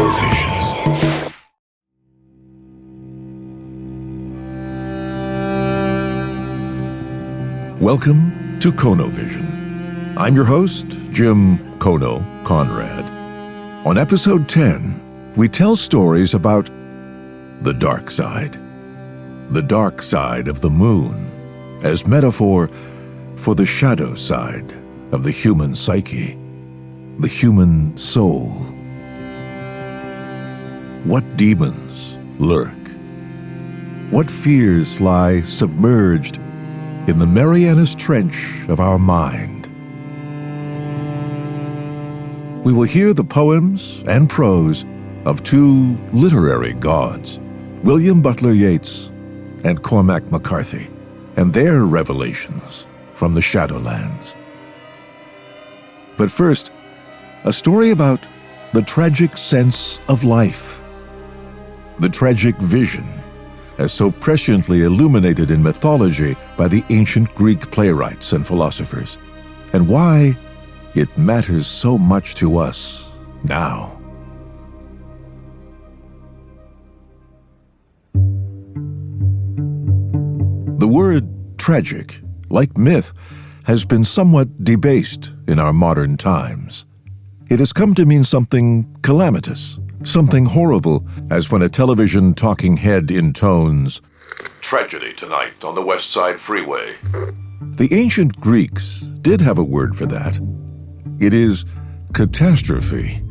Conovision. Welcome to Conovision. I'm your host, Jim Kono Conrad. On episode 10, we tell stories about the dark side of the moon, as metaphor for the shadow side of the human psyche, the human soul. What demons lurk? What fears lie submerged in the Marianas Trench of our mind? We will hear the poems and prose of two literary gods, William Butler Yeats and Cormac McCarthy, and their revelations from the Shadowlands. But first, a story about the tragic sense of life, the tragic vision, as so presciently illuminated in mythology by the ancient Greek playwrights and philosophers, and why it matters so much to us now. The word tragic, like myth, has been somewhat debased in our modern times. It has come to mean something calamitous, something horrible, as when a television talking head intones, "Tragedy tonight on the West Side Freeway." The ancient Greeks did have a word for that. It is catastrophe.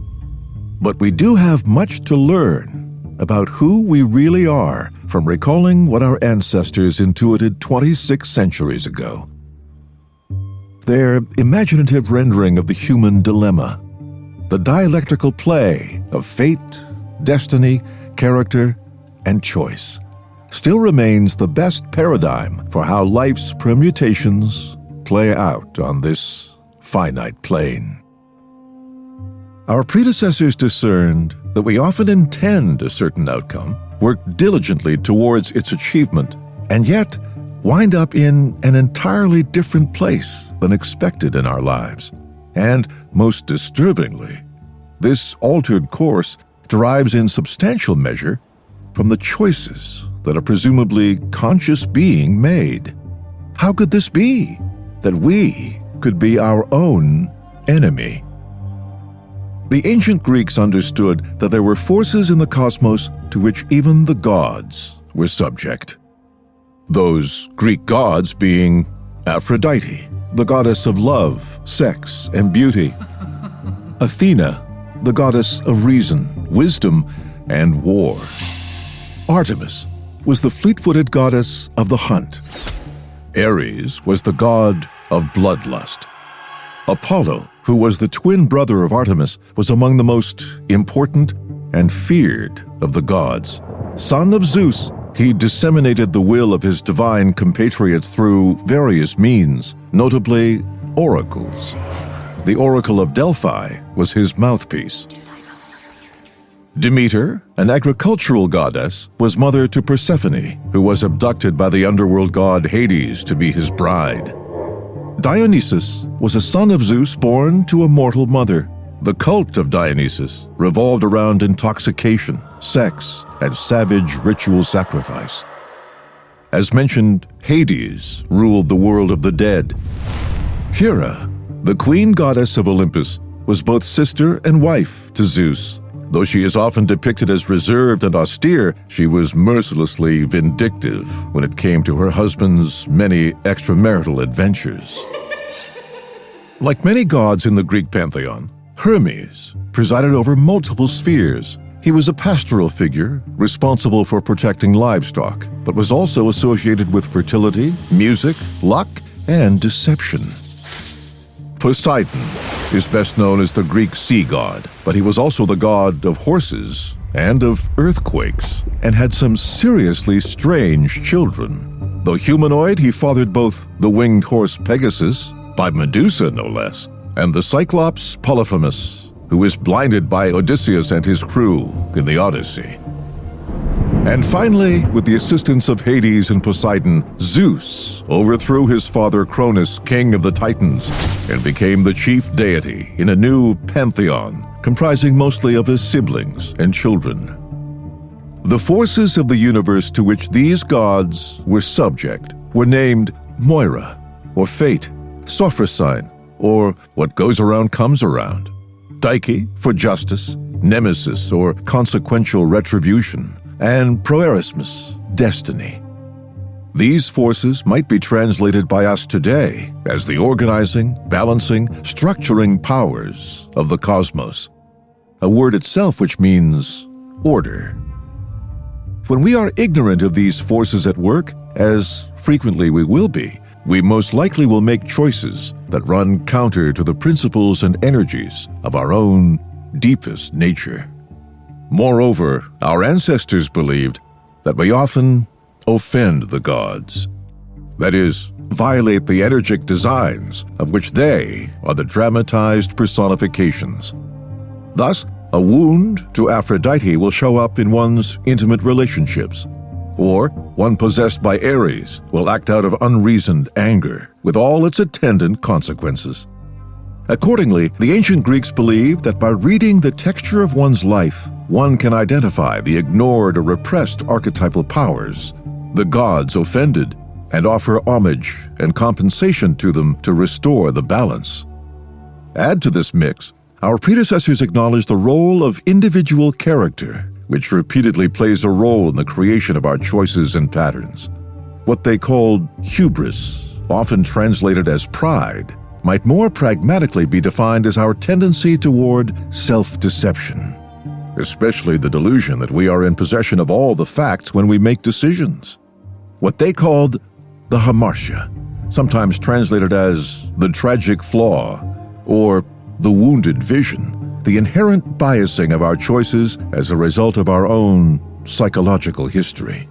But we do have much to learn about who we really are from recalling what our ancestors intuited 26 centuries ago. Their imaginative rendering of the human dilemma, the dialectical play of fate, destiny, character, and choice, still remains the best paradigm for how life's permutations play out on this finite plane. Our predecessors discerned that we often intend a certain outcome, work diligently towards its achievement, and yet wind up in an entirely different place than expected in our lives. And, most disturbingly, this altered course derives in substantial measure from the choices that a presumably conscious being made. How could this be, that we could be our own enemy? The ancient Greeks understood that there were forces in the cosmos to which even the gods were subject. Those Greek gods being Aphrodite, the goddess of love, sex, and beauty; Athena, the goddess of reason, wisdom, and war; Artemis was the fleet-footed goddess of the hunt; Ares was the god of bloodlust; Apollo, who was the twin brother of Artemis, was among the most important and feared of the gods. Son of Zeus, he disseminated the will of his divine compatriots through various means, notably oracles. The Oracle of Delphi was his mouthpiece. Demeter, an agricultural goddess, was mother to Persephone, who was abducted by the underworld god Hades to be his bride. Dionysus was a son of Zeus born to a mortal mother. The cult of Dionysus revolved around intoxication, sex, and savage ritual sacrifice. As mentioned, Hades ruled the world of the dead. Hera, the queen goddess of Olympus, was both sister and wife to Zeus. Though she is often depicted as reserved and austere, she was mercilessly vindictive when it came to her husband's many extramarital adventures. Like many gods in the Greek pantheon, Hermes presided over multiple spheres. He was a pastoral figure responsible for protecting livestock, but was also associated with fertility, music, luck, and deception. Poseidon is best known as the Greek sea god, but he was also the god of horses and of earthquakes, and had some seriously strange children. Though humanoid, he fathered both the winged horse Pegasus, by Medusa no less, and the Cyclops Polyphemus, who is blinded by Odysseus and his crew in the Odyssey. And finally, with the assistance of Hades and Poseidon, Zeus overthrew his father Cronus, king of the Titans, and became the chief deity in a new pantheon comprising mostly of his siblings and children. The forces of the universe to which these gods were subject were named Moira, or fate, Sophrosyne, or what goes around comes around, Psyche for justice, Nemesis or consequential retribution, and Proerismus, destiny. These forces might be translated by us today as the organizing, balancing, structuring powers of the cosmos, a word itself which means order. When we are ignorant of these forces at work, as frequently we will be, we most likely will make choices that run counter to the principles and energies of our own deepest nature. Moreover, our ancestors believed that we often offend the gods. That is, violate the energetic designs of which they are the dramatized personifications. Thus, a wound to Aphrodite will show up in one's intimate relationships, or one possessed by Ares will act out of unreasoned anger, with all its attendant consequences. Accordingly, the ancient Greeks believed that by reading the texture of one's life, one can identify the ignored or repressed archetypal powers, the gods offended, and offer homage and compensation to them to restore the balance. Add to this mix, our predecessors acknowledged the role of individual character, which repeatedly plays a role in the creation of our choices and patterns. What they called hubris, often translated as pride, might more pragmatically be defined as our tendency toward self-deception, especially the delusion that we are in possession of all the facts when we make decisions. What they called the hamartia, sometimes translated as the tragic flaw or the wounded vision, the inherent biasing of our choices as a result of our own psychological history.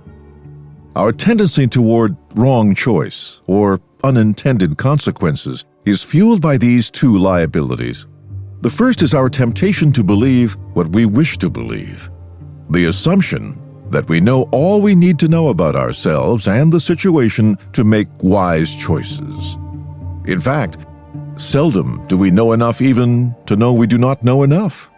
Our tendency toward wrong choice or unintended consequences is fueled by these two liabilities. The first is our temptation to believe what we wish to believe, the assumption that we know all we need to know about ourselves and the situation to make wise choices. In fact, seldom do we know enough even to know we do not know enough.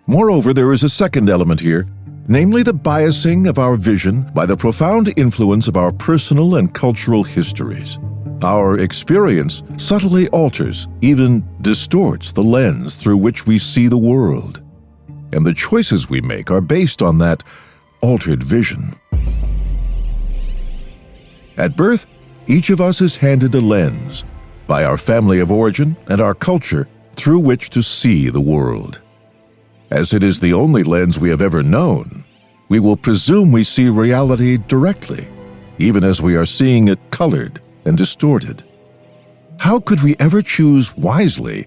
Moreover, there is a second element here, namely the biasing of our vision by the profound influence of our personal and cultural histories. Our experience subtly alters, even distorts the lens through which we see the world, and the choices we make are based on that altered vision. At birth, each of us is handed a lens by our family of origin and our culture through which to see the world. As it is the only lens we have ever known, we will presume we see reality directly, even as we are seeing it colored and distorted. How could we ever choose wisely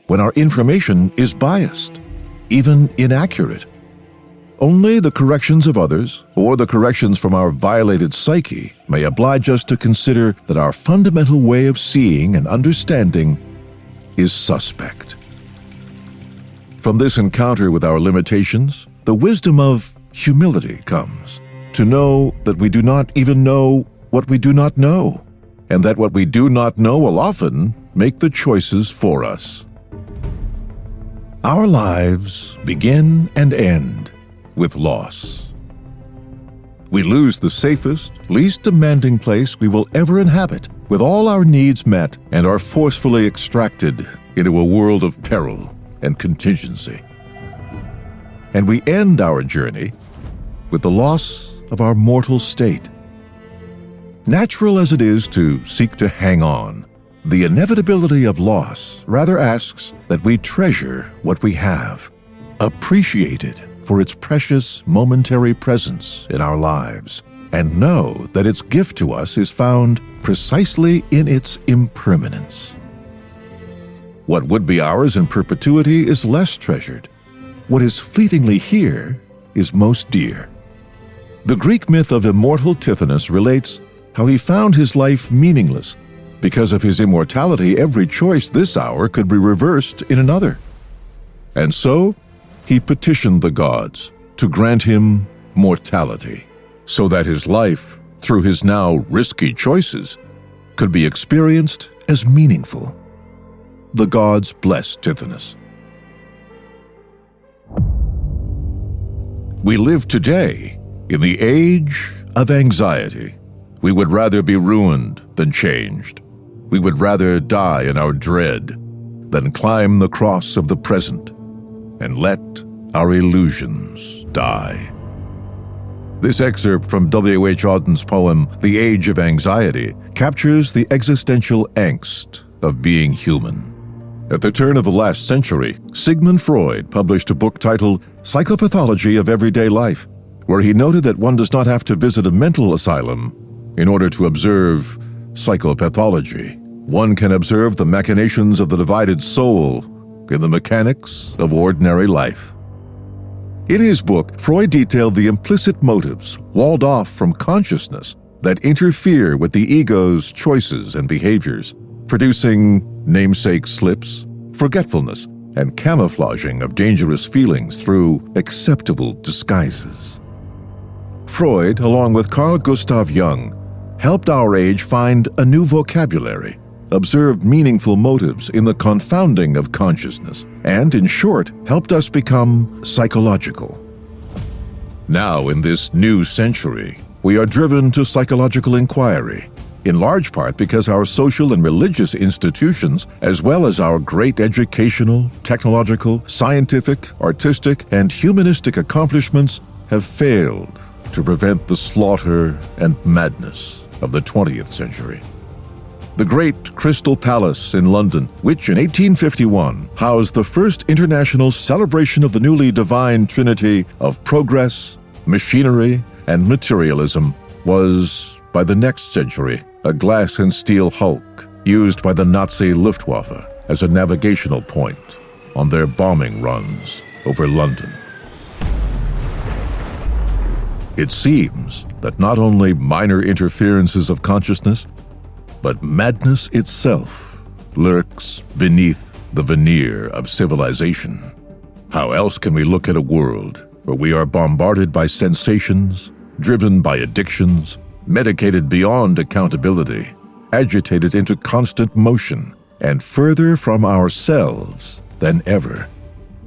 when our information is biased, even inaccurate? Only the corrections of others, or the corrections from our violated psyche, may oblige us to consider that our fundamental way of seeing and understanding is suspect. From this encounter with our limitations, the wisdom of humility comes, to know that we do not even know what we do not know, and that what we do not know will often make the choices for us. Our lives begin and end with loss. We lose the safest, least demanding place we will ever inhabit, with all our needs met, and are forcefully extracted into a world of peril and contingency. And we end our journey with the loss of our mortal state. Natural as it is to seek to hang on, the inevitability of loss rather asks that we treasure what we have, appreciate it for its precious momentary presence in our lives, and know that its gift to us is found precisely in its impermanence. What would be ours in perpetuity is less treasured. What is fleetingly here is most dear. The Greek myth of immortal Tithonus relates how he found his life meaningless. Because of his immortality, every choice this hour could be reversed in another. And so, he petitioned the gods to grant him mortality, so that his life, through his now risky choices, could be experienced as meaningful. The gods blessed Tithonus. We live today in the age of anxiety. We would rather be ruined than changed. We would rather die in our dread than climb the cross of the present and let our illusions die. This excerpt from W.H. Auden's poem, The Age of Anxiety, captures the existential angst of being human. At the turn of the last century, Sigmund Freud published a book titled Psychopathology of Everyday Life, where he noted that one does not have to visit a mental asylum in order to observe psychopathology. One can observe the machinations of the divided soul in the mechanics of ordinary life. In his book, Freud detailed the implicit motives walled off from consciousness that interfere with the ego's choices and behaviors, producing namesake slips, forgetfulness, and camouflaging of dangerous feelings through acceptable disguises. Freud, along with Carl Gustav Jung, helped our age find a new vocabulary, observed meaningful motives in the confounding of consciousness, and, in short, helped us become psychological. Now, in this new century, we are driven to psychological inquiry, in large part because our social and religious institutions, as well as our great educational, technological, scientific, artistic, and humanistic accomplishments, have failed to prevent the slaughter and madness of the 20th century. The great Crystal Palace in London, which in 1851 housed the first international celebration of the newly divine trinity of progress, machinery, and materialism, was, by the next century, a glass and steel hulk used by the Nazi Luftwaffe as a navigational point on their bombing runs over London. It seems that not only minor interferences of consciousness, but madness itself lurks beneath the veneer of civilization. How else can we look at a world where we are bombarded by sensations, driven by addictions, medicated beyond accountability, agitated into constant motion, and further from ourselves than ever,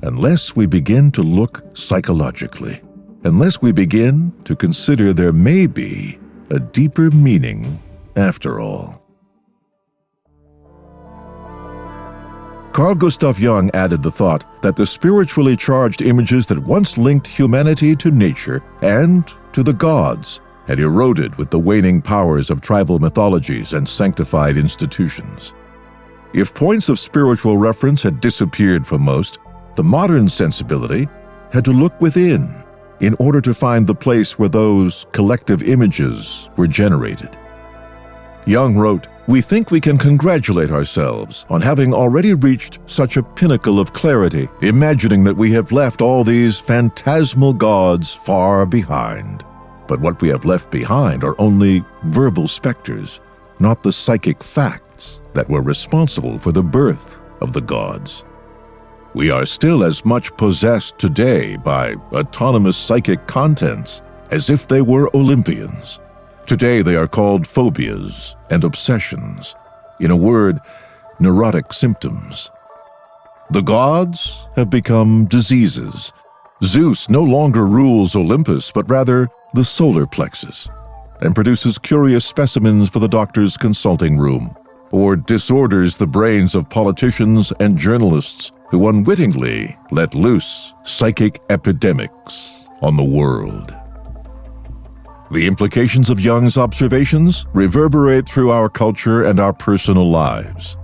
unless we begin to look psychologically, unless we begin to consider there may be a deeper meaning after all. Carl Gustav Jung added the thought that the spiritually charged images that once linked humanity to nature and to the gods had eroded with the waning powers of tribal mythologies and sanctified institutions. If points of spiritual reference had disappeared from most, the modern sensibility had to look within in order to find the place where those collective images were generated. Jung wrote, "We think we can congratulate ourselves on having already reached such a pinnacle of clarity, imagining that we have left all these phantasmal gods far behind. But what we have left behind are only verbal specters, not the psychic facts that were responsible for the birth of the gods. We are still as much possessed today by autonomous psychic contents as if they were Olympians. Today they are called phobias and obsessions. In a word, neurotic symptoms. The gods have become diseases. Zeus no longer rules Olympus, but rather the solar plexus, and produces curious specimens for the doctor's consulting room, or disorders the brains of politicians and journalists who unwittingly let loose psychic epidemics on the world. The implications of Jung's observations reverberate through our culture and our personal lives.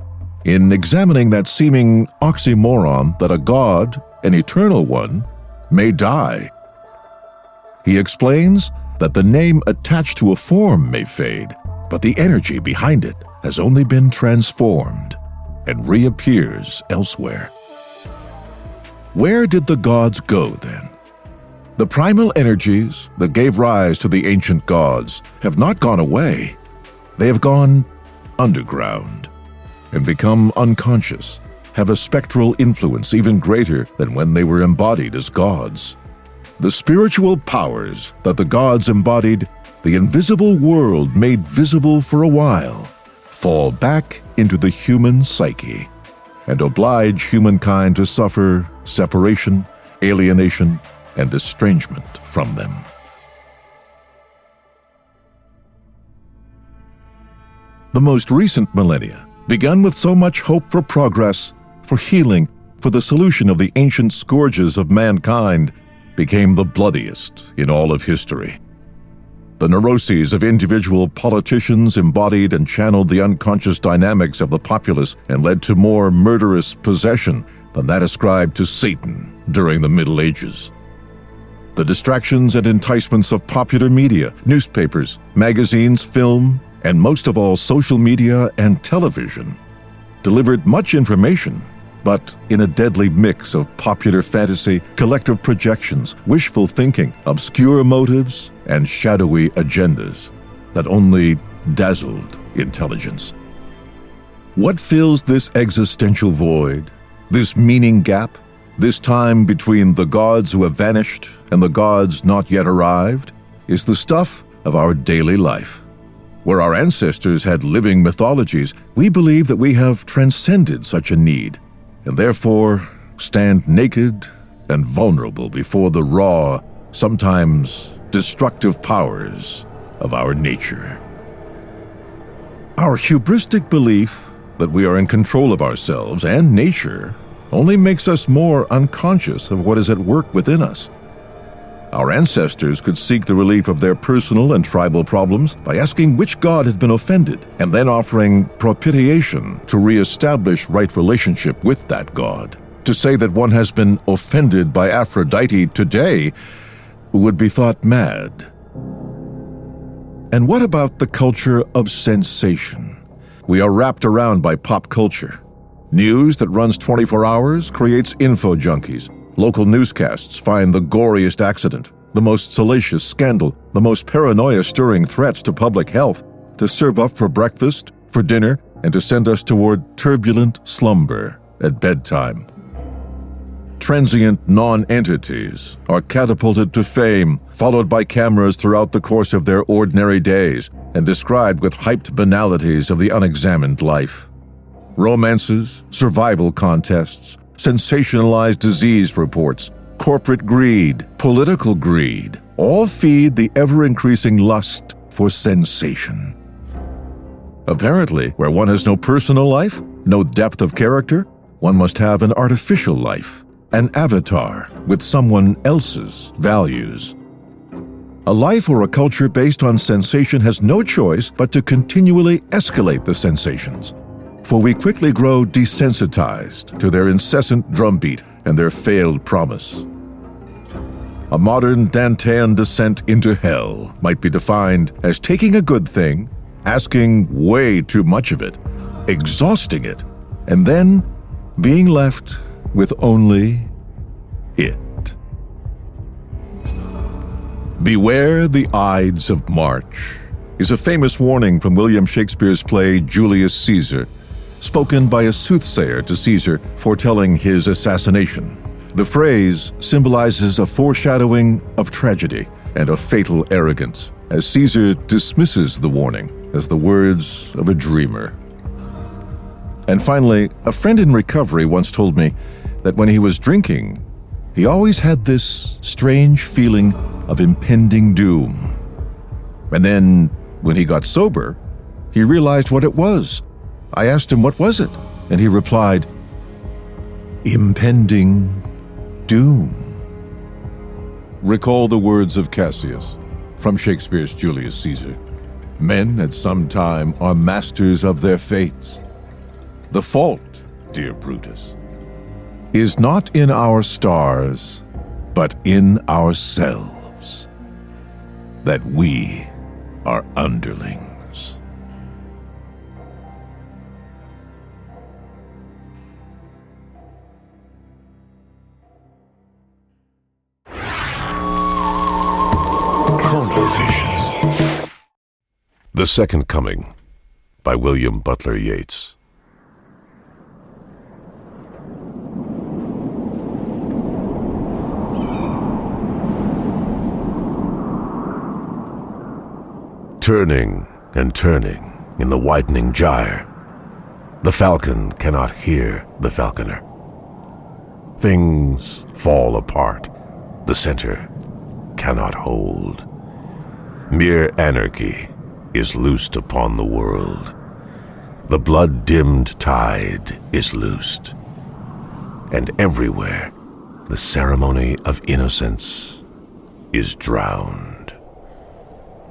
In examining that seeming oxymoron that a god, an eternal one, may die, he explains that the name attached to a form may fade, but the energy behind it has only been transformed and reappears elsewhere. Where did the gods go then? The primal energies that gave rise to the ancient gods have not gone away. They have gone underground and become unconscious, have a spectral influence even greater than when they were embodied as gods. The spiritual powers that the gods embodied, the invisible world made visible for a while, fall back into the human psyche and oblige humankind to suffer separation, alienation, and estrangement from them. The most recent millennia begun with so much hope for progress, for healing, for the solution of the ancient scourges of mankind, became the bloodiest in all of history. The neuroses of individual politicians embodied and channeled the unconscious dynamics of the populace and led to more murderous possession than that ascribed to Satan during the Middle Ages. The distractions and enticements of popular media, newspapers, magazines, film, and most of all social media and television delivered much information, but in a deadly mix of popular fantasy, collective projections, wishful thinking, obscure motives, and shadowy agendas that only dazzled intelligence. What fills this existential void, this meaning gap, this time between the gods who have vanished and the gods not yet arrived, is the stuff of our daily life. Where our ancestors had living mythologies, we believe that we have transcended such a need, and therefore stand naked and vulnerable before the raw, sometimes destructive powers of our nature. Our hubristic belief that we are in control of ourselves and nature only makes us more unconscious of what is at work within us. Our ancestors could seek the relief of their personal and tribal problems by asking which god had been offended and then offering propitiation to reestablish right relationship with that god. To say that one has been offended by Aphrodite today would be thought mad. And what about the culture of sensation? We are wrapped around by pop culture. News that runs 24 hours creates info junkies. Local newscasts find the goriest accident, the most salacious scandal, the most paranoia-stirring threats to public health to serve up for breakfast, for dinner, and to send us toward turbulent slumber at bedtime. Transient non-entities are catapulted to fame, followed by cameras throughout the course of their ordinary days, and described with hyped banalities of the unexamined life. Romances, survival contests, sensationalized disease reports, corporate greed, political greed, all feed the ever-increasing lust for sensation. Apparently, where one has no personal life, no depth of character, one must have an artificial life, an avatar with someone else's values. A life or a culture based on sensation has no choice but to continually escalate the sensations, for we quickly grow desensitized to their incessant drumbeat and their failed promise. A modern Dantean descent into hell might be defined as taking a good thing, asking way too much of it, exhausting it, and then being left with only it. Beware the Ides of March is a famous warning from William Shakespeare's play Julius Caesar, spoken by a soothsayer to Caesar foretelling his assassination. The phrase symbolizes a foreshadowing of tragedy and of fatal arrogance, as Caesar dismisses the warning as the words of a dreamer. And finally, a friend in recovery once told me that when he was drinking, he always had this strange feeling of impending doom. And then, when he got sober, he realized what it was. I asked him, what was it? And he replied, impending doom. Recall the words of Cassius from Shakespeare's Julius Caesar. Men at some time are masters of their fates. The fault, dear Brutus, is not in our stars, but in ourselves, that we are underlings. Conovision. The Second Coming by William Butler Yeats. Turning and turning in the widening gyre, the falcon cannot hear the falconer. Things fall apart, the center cannot hold. Mere anarchy is loosed upon the world. The blood-dimmed tide is loosed. And everywhere the ceremony of innocence is drowned.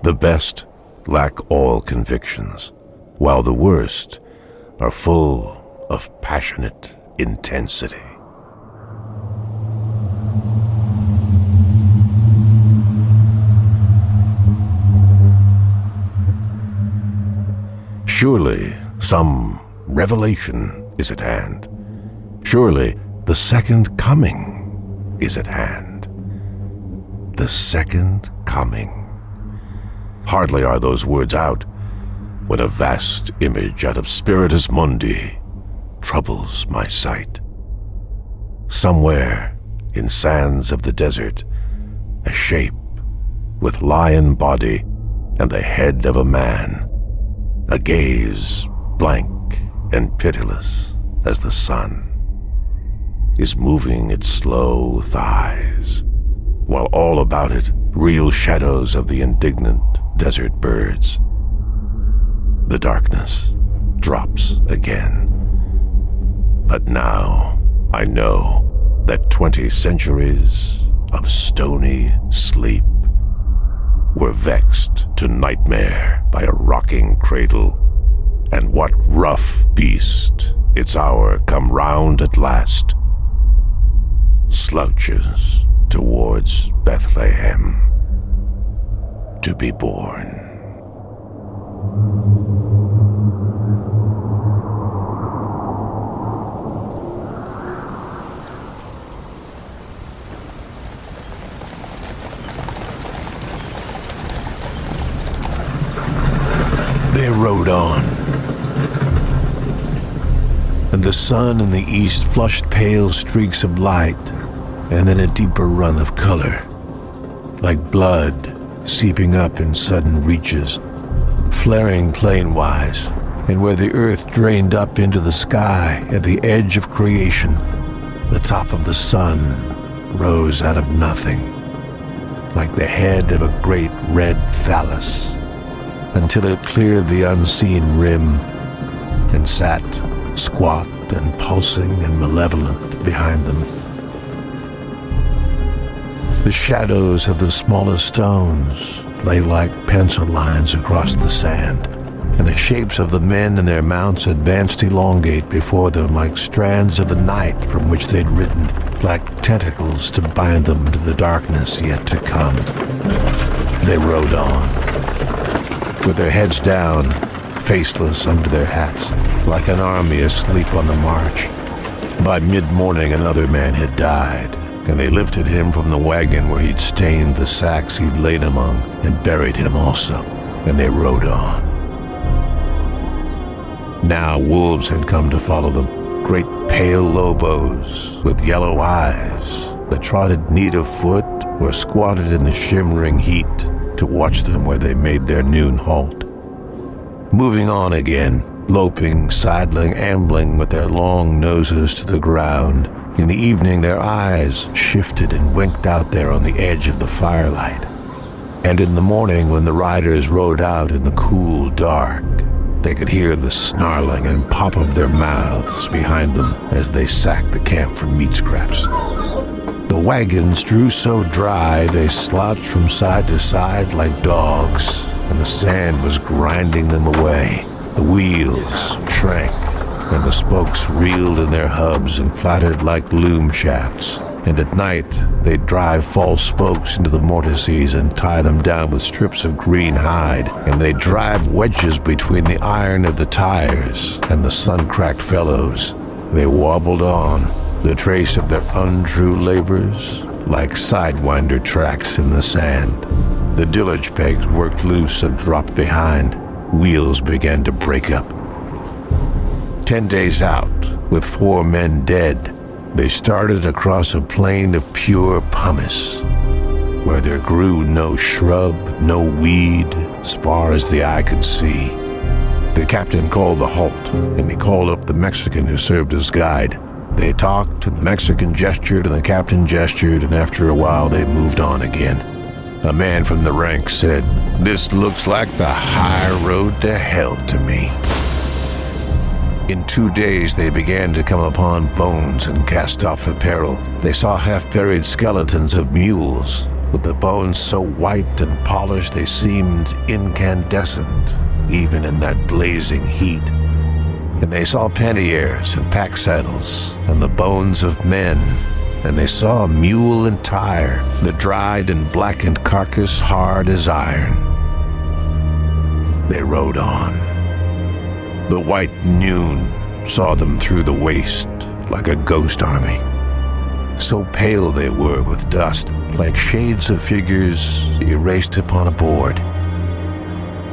The best lack all convictions, while the worst are full of passionate intensity. Surely some revelation is at hand. Surely the second coming is at hand. The second coming. Hardly are those words out when a vast image out of Spiritus Mundi troubles my sight. Somewhere in sands of the desert, a shape with lion body and the head of a man, a gaze blank and pitiless as the sun, is moving its slow thighs, while all about it reel shadows of the indignant desert birds. The darkness drops again. But now I know that 20 centuries of stony sleep were vexed to nightmare by a rocking cradle, and what rough beast, its hour come round at last, slouches towards Bethlehem to be born. They rode on, and the sun in the east flushed pale streaks of light, and then a deeper run of color, like blood seeping up in sudden reaches, flaring planewise, and where the earth drained up into the sky at the edge of creation, the top of the sun rose out of nothing, like the head of a great red phallus, until it cleared the unseen rim and sat squat and pulsing and malevolent behind them. The shadows of the smallest stones lay like pencil lines across the sand, and the shapes of the men and their mounts advanced elongate before them like strands of the night from which they'd ridden, like tentacles to bind them to the darkness yet to come. They rode on, with their heads down, faceless under their hats, like an army asleep on the march. By mid-morning another man had died, and they lifted him from the wagon where he'd stained the sacks he'd lain among, and buried him also, and they rode on. Now wolves had come to follow them, great pale lobos with yellow eyes that trotted neat of foot or squatted in the shimmering heat to watch them where they made their noon halt. Moving on again, loping, sidling, ambling with their long noses to the ground. In the evening their eyes shifted and winked out there on the edge of the firelight. And in the morning when the riders rode out in the cool dark, they could hear the snarling and pop of their mouths behind them as they sacked the camp for meat scraps. The wagons drew so dry they slouched from side to side like dogs, and the sand was grinding them away. The wheels shrank, and the spokes reeled in their hubs and clattered like loom shafts. And at night they'd drive false spokes into the mortices and tie them down with strips of green hide, and they'd drive wedges between the iron of the tires and the sun-cracked felloes. They wobbled on, the trace of their untrue labors, like sidewinder tracks in the sand. The dillage pegs worked loose and dropped behind. Wheels began to break up. 10 days out, with 4 men dead, they started across a plain of pure pumice, where there grew no shrub, no weed, as far as the eye could see. The captain called the halt, and he called up the Mexican who served as guide. They talked, and the Mexican gestured, and the captain gestured, and after a while they moved on again. A man from the ranks said, "This looks like the high road to hell to me." In 2 days they began to come upon bones and cast-off apparel. They saw half-buried skeletons of mules, with the bones so white and polished they seemed incandescent, even in that blazing heat. And they saw panniers and pack saddles, and the bones of men, and they saw a mule entire, the dried and blackened carcass hard as iron. They rode on. The white noon saw them through the waste like a ghost army. So pale they were with dust, like shades of figures erased upon a board.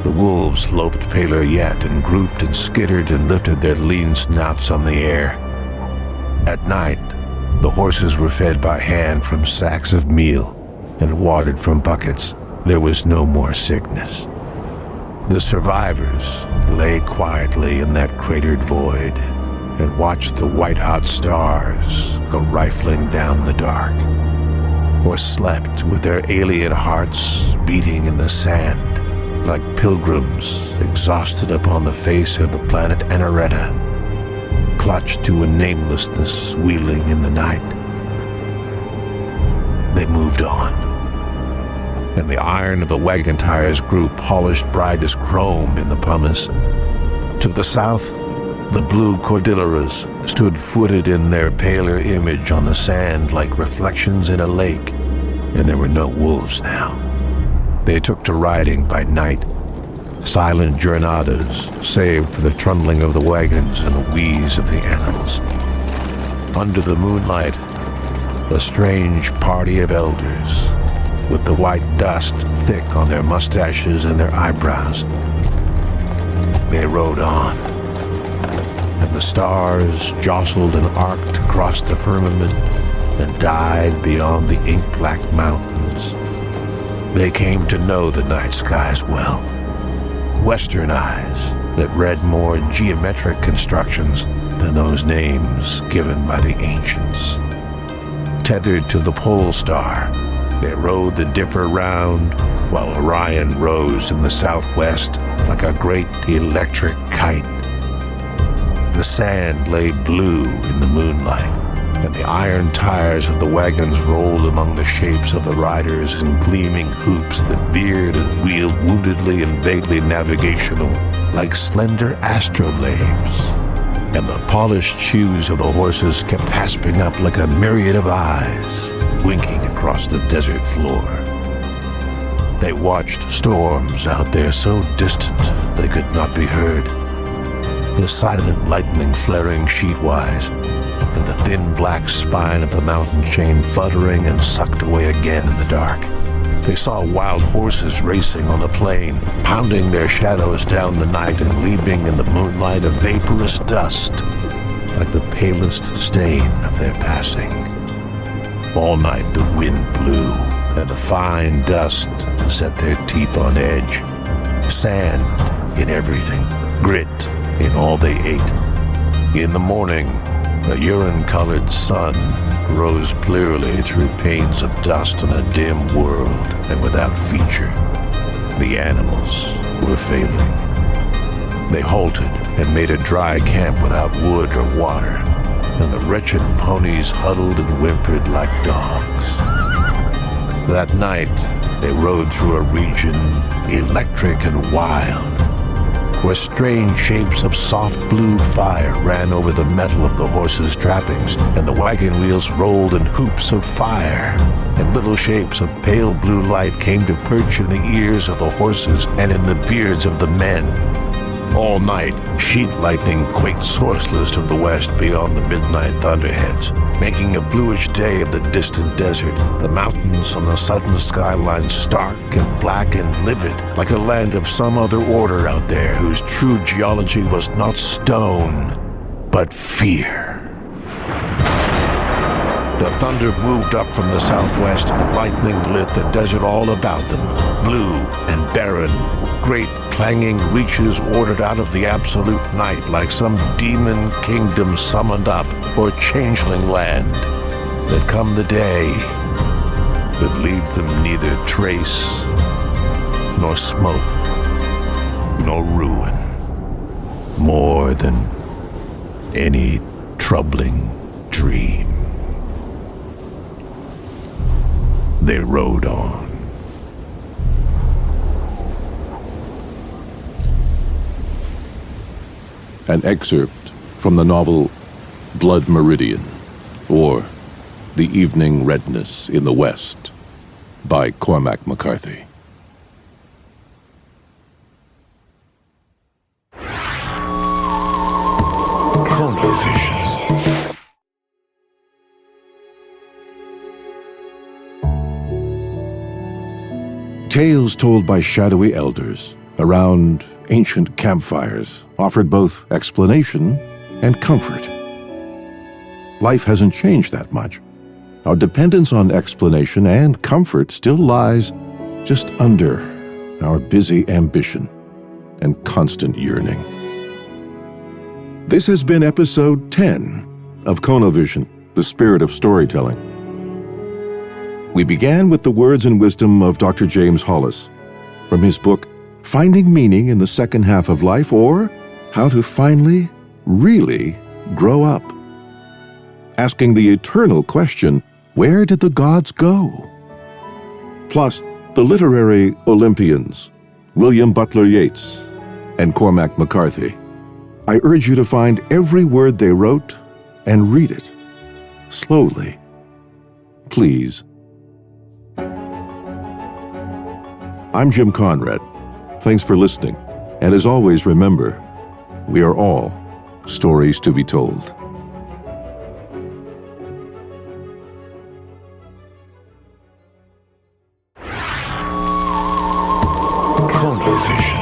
The wolves loped paler yet and grouped and skittered and lifted their lean snouts on the air. At night, the horses were fed by hand from sacks of meal and watered from buckets. There was no more sickness. The survivors lay quietly in that cratered void and watched the white-hot stars go rifling down the dark, or slept with their alien hearts beating in the sand like pilgrims exhausted upon the face of the planet Anareta, clutched to a namelessness wheeling in the night. They moved on, and the iron of the wagon tires grew polished bright as chrome in the pumice. To the south, the blue Cordilleras stood footed in their paler image on the sand like reflections in a lake, and there were no wolves now. They took to riding by night, silent jornadas, save for the trundling of the wagons and the wheeze of the animals. Under the moonlight, a strange party of elders, with the white dust thick on their mustaches and their eyebrows. They rode on, and the stars jostled and arced across the firmament and died beyond the ink-black mountains. They came to know the night skies well. Western eyes that read more geometric constructions than those names given by the ancients. Tethered to the pole star, they rode the Dipper round, while Orion rose in the southwest like a great electric kite. The sand lay blue in the moonlight, and the iron tires of the wagons rolled among the shapes of the riders in gleaming hoops that veered and wheeled woundedly and vaguely navigational, like slender astrolabes. And the polished shoes of the horses kept hasping up like a myriad of eyes, winking across the desert floor. They watched storms out there so distant they could not be heard, the silent lightning flaring sheetwise, and the thin black spine of the mountain chain fluttering and sucked away again in the dark. They saw wild horses racing on the plain, pounding their shadows down the night and leaving in the moonlight a vaporous dust, like the palest stain of their passing. All night the wind blew, and the fine dust set their teeth on edge. Sand in everything, grit in all they ate. In the morning, a urine-colored sun rose clearly through panes of dust on a dim world and without feature. The animals were failing. They halted and made a dry camp without wood or water, and the wretched ponies huddled and whimpered like dogs. That night, they rode through a region electric and wild, where strange shapes of soft blue fire ran over the metal of the horses' trappings, and the wagon wheels rolled in hoops of fire, and little shapes of pale blue light came to perch in the ears of the horses and in the beards of the men. All night, sheet lightning quaked sourceless to the west beyond the midnight thunderheads, making a bluish day of the distant desert, the mountains on the southern skyline stark and black and livid, like a land of some other order out there whose true geology was not stone, but fear. The thunder moved up from the southwest, and lightning lit the desert all about them, blue and barren. Great clanging reaches ordered out of the absolute night like some demon kingdom summoned up, or changeling land, that come the day would leave them neither trace, nor smoke, nor ruin, more than any troubling dream. They rode on. An excerpt from the novel Blood Meridian, or The Evening Redness in the West, by Cormac McCarthy. Conovision. Tales told by shadowy elders around ancient campfires offered both explanation and comfort. Life hasn't changed that much. Our dependence on explanation and comfort still lies just under our busy ambition and constant yearning. This has been episode 10 of Conovision, the Spirit of Storytelling. We began with the words and wisdom of Dr. James Hollis from his book, Finding Meaning in the Second Half of Life, or How to Finally, Really Grow Up. Asking the eternal question, where did the gods go? Plus, the literary Olympians, William Butler Yeats and Cormac McCarthy. I urge you to find every word they wrote and read it slowly. Please. I'm Jim Conrad. Thanks for listening. And as always, remember, we are all stories to be told. Conovision.